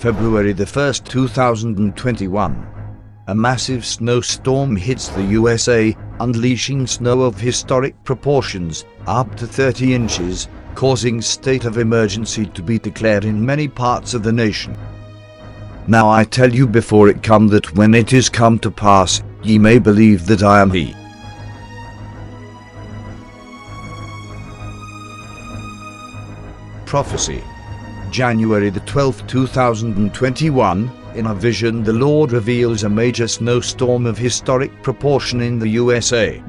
February the 1st, 2021. A massive snowstorm hits the USA, unleashing snow of historic proportions, up to 30 inches, causing state of emergency to be declared in many parts of the nation. Now I tell you before it come, that when it is come to pass, ye may believe that I am he. Prophecy. January the 12th, 2021, in a vision the Lord reveals a major snowstorm of historic proportion in the USA.